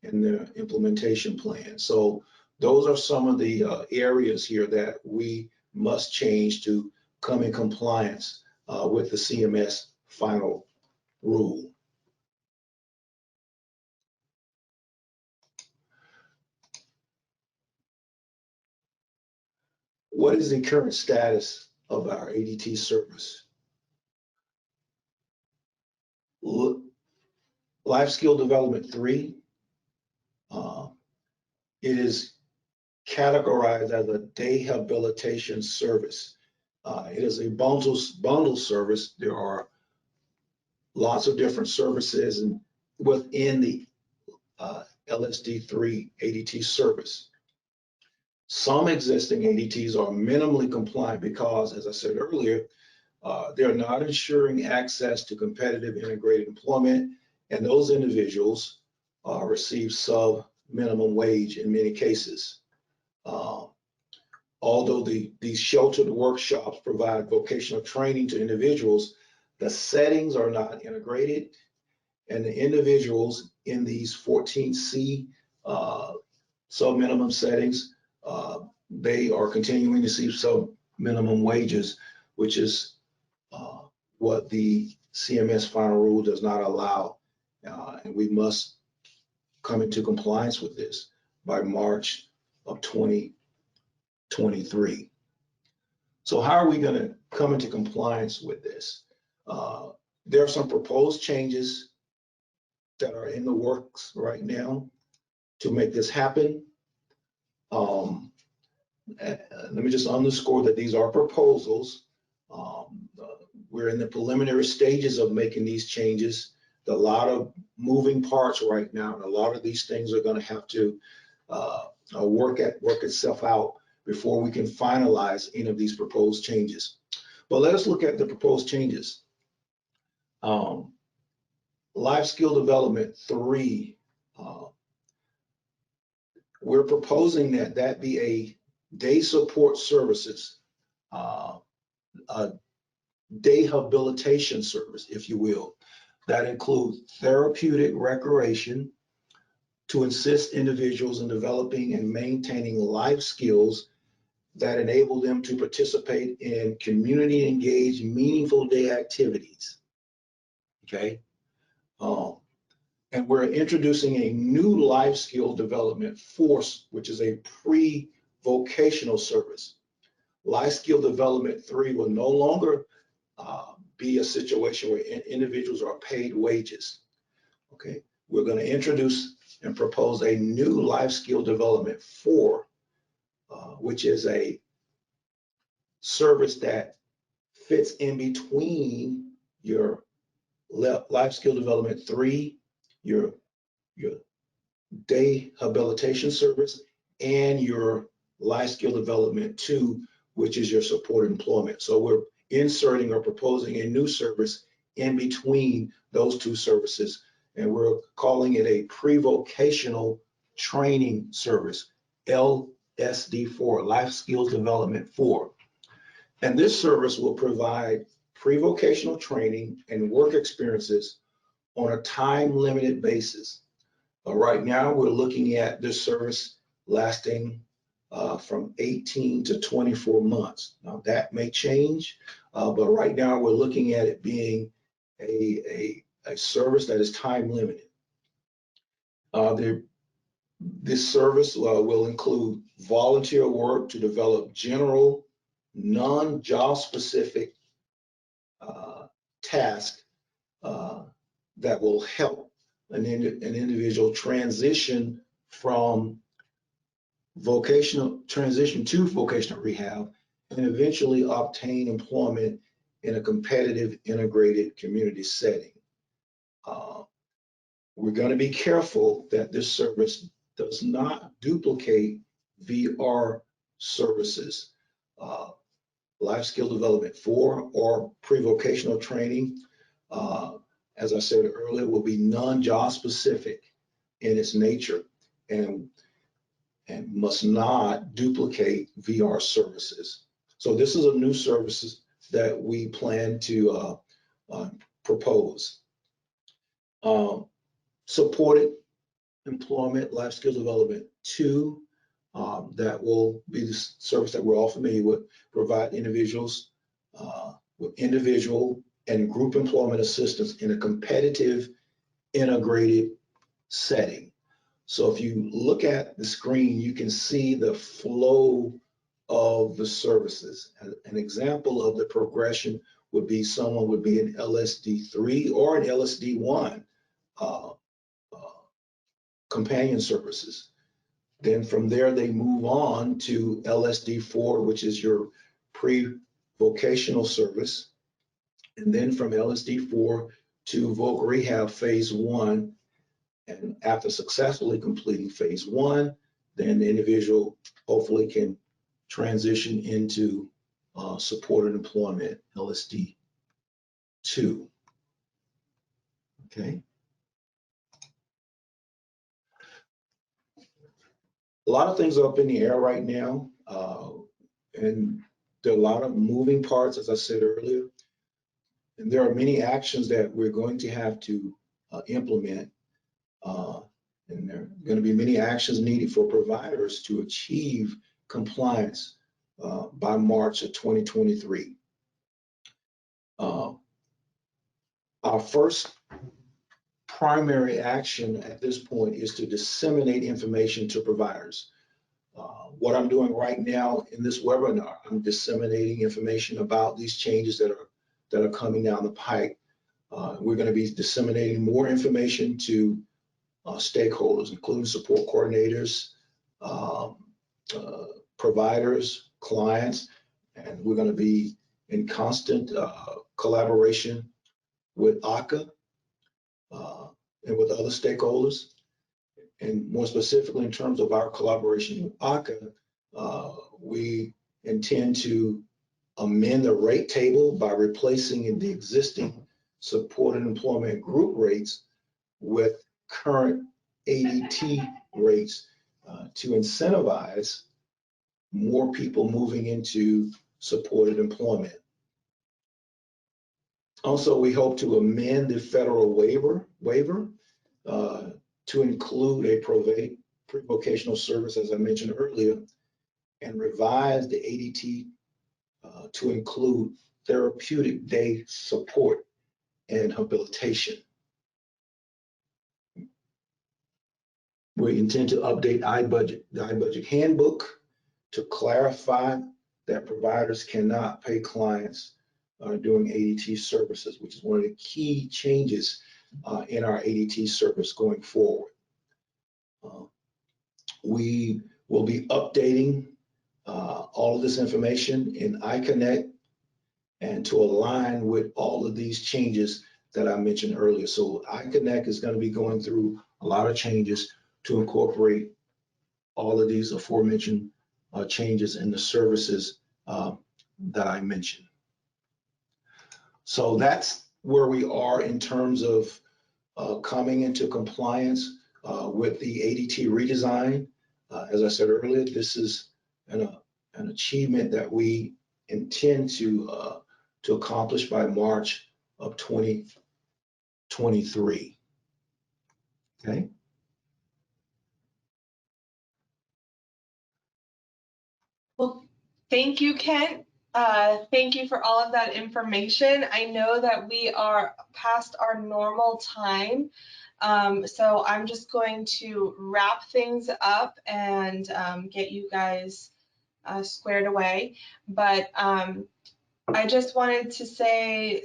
and their implementation plan. So those are some of the areas here that we must change to come in compliance with the CMS final rule. What is the current status of our ADT service? Life Skill Development 3, it is categorized as a rehabilitation service. It is a bundle service. There are lots of different services and within the LSD3 ADT service. Some existing ADTs are minimally compliant because, as I said earlier, they're not ensuring access to competitive integrated employment, and those individuals receive sub-minimum wage in many cases. Although these sheltered workshops provide vocational training to individuals, the settings are not integrated, and the individuals in these 14C sub-minimum settings, they are continuing to receive sub-minimum wages, which is what the CMS final rule does not allow. And we must come into compliance with this by March of 2023. So how are we going to come into compliance with this? There are some proposed changes that are in the works right now to make this happen. Let me just underscore that these are proposals. We're in the preliminary stages of making these changes. There are a lot of moving parts right now, and a lot of these things are going to have to work itself out before we can finalize any of these proposed changes. But let us look at the proposed changes. Life Skill Development 3, we're proposing that be a day support services, a rehabilitation service, if you will, that includes therapeutic recreation to assist individuals in developing and maintaining life skills that enable them to participate in community engaged, meaningful day activities. Okay. And we're introducing a new life skill development force, which is a pre-vocational service. Life Skill Development 3 will no longer be a situation where individuals are paid wages. Okay, we're going to introduce and propose a new Life Skill Development 4, which is a service that fits in between your Life Skill Development 3, your day rehabilitation service, and your Life Skill Development 2, which is your supported employment. So we're inserting or proposing a new service in between those two services, and we're calling it a pre-vocational training service, LSD4, Life Skills Development 4. And this service will provide pre-vocational training and work experiences on a time-limited basis. Right now, we're looking at this service lasting from 18 to 24 months. Now, that may change, but right now we're looking at it being a service that is time-limited. This service will include volunteer work to develop general, non-job specific tasks that will help an individual transition to vocational rehab and eventually obtain employment in a competitive integrated community setting. We're going to be careful that this service does not duplicate VR services. Life skill development 4 or pre-vocational training, as I said earlier, will be non-job specific in its nature and must not duplicate VR services. So this is a new service that we plan to propose. Supported employment, life skills development 2, that will be the service that we're all familiar with, provide individuals with individual and group employment assistance in a competitive integrated setting. So if you look at the screen, you can see the flow of the services. An example of the progression would be someone would be in LSD 3 or an LSD 1 companion services. Then from there, they move on to LSD 4, which is your pre-vocational service. And then from LSD 4 to Voc Rehab Phase 1. And after successfully completing Phase 1, then the individual hopefully can transition into supported employment, LSD 2. Okay. A lot of things are up in the air right now, and there are a lot of moving parts, as I said earlier. And there are many actions that we're going to have to implement, and there are going to be many actions needed for providers to achieve compliance by March of 2023. Our first primary action at this point is to disseminate information to providers. What I'm doing right now in this webinar, I'm disseminating information about these changes that are coming down the pike. We're going to be disseminating more information to stakeholders, including support coordinators, providers, clients, and we're going to be in constant collaboration with ACA and with other stakeholders. And more specifically, in terms of our collaboration with ACA, we intend to amend the rate table by replacing the existing supported employment group rates with current ADT rates to incentivize more people moving into supported employment. Also, we hope to amend the federal waiver to include a pre-vocational service, as I mentioned earlier, and revise the ADT to include therapeutic day support and habilitation. We intend to update the iBudget handbook to clarify that providers cannot pay clients doing ADT services, which is one of the key changes in our ADT service going forward. We will be updating all of this information in iConnect and to align with all of these changes that I mentioned earlier. So iConnect is going to be going through a lot of changes to incorporate all of these aforementioned changes in the services that I mentioned. So that's where we are in terms of coming into compliance with the ADT redesign. As I said earlier, this is an achievement that we intend to accomplish by March of 2023. Okay. Well, thank you, Kent. Thank you for all of that information. I know that we are past our normal time, so I'm just going to wrap things up and get you guys squared away. But I just wanted to say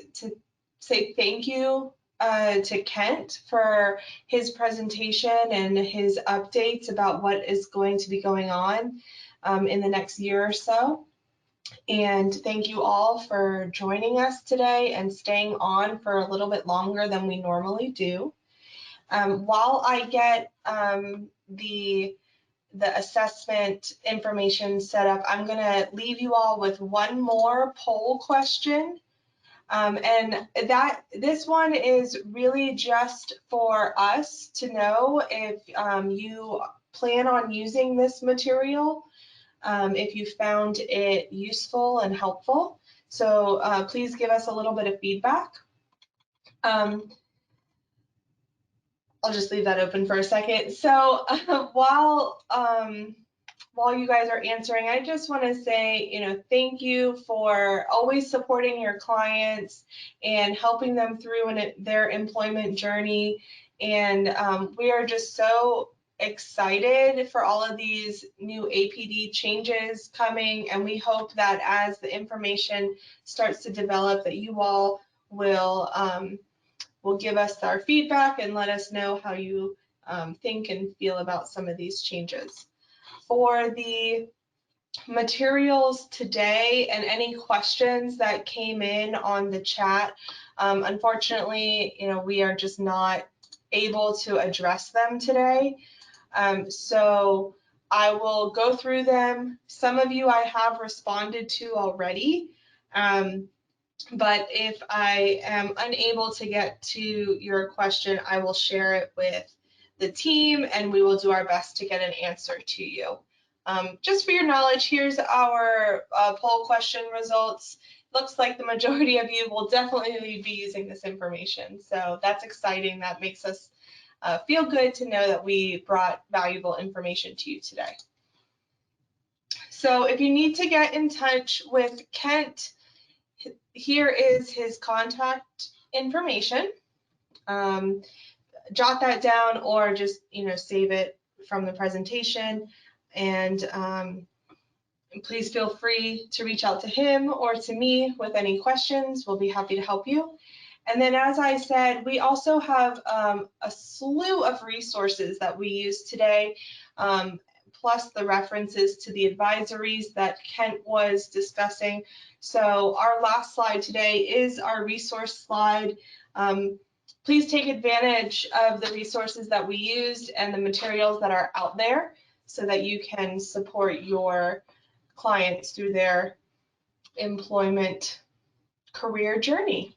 thank you to Kent for his presentation and his updates about what is going to be going on in the next year or so. And thank you all for joining us today and staying on for a little bit longer than we normally do. While I get the assessment information set up, I'm going to leave you all with one more poll question. And this one is really just for us to know if you plan on using this material, if you found it useful and helpful. So please give us a little bit of feedback. I'll just leave that open for a second. So while you guys are answering, I just want to say, thank you for always supporting your clients and helping them through their employment journey. And we are just so excited for all of these new APD changes coming. And we hope that as the information starts to develop, that you all will give us our feedback and let us know how you think and feel about some of these changes. For the materials today and any questions that came in on the chat, unfortunately, we are just not able to address them today. So I will go through them. Some of you I have responded to already. But if I am unable to get to your question, I will share it with the team and we will do our best to get an answer to you. Just for your knowledge, here's our poll question results. Looks like the majority of you will definitely be using this information. So that's exciting. That makes us feel good to know that we brought valuable information to you today. So if you need to get in touch with Kent, here is his contact information. Jot that down or just save it from the presentation, and please feel free to reach out to him or to me with any questions. We'll be happy to help you. And then, as I said, we also have a slew of resources that we use today, plus the references to the advisories that Kent was discussing. So our last slide today is our resource slide. Please take advantage of the resources that we used and the materials that are out there so that you can support your clients through their employment career journey.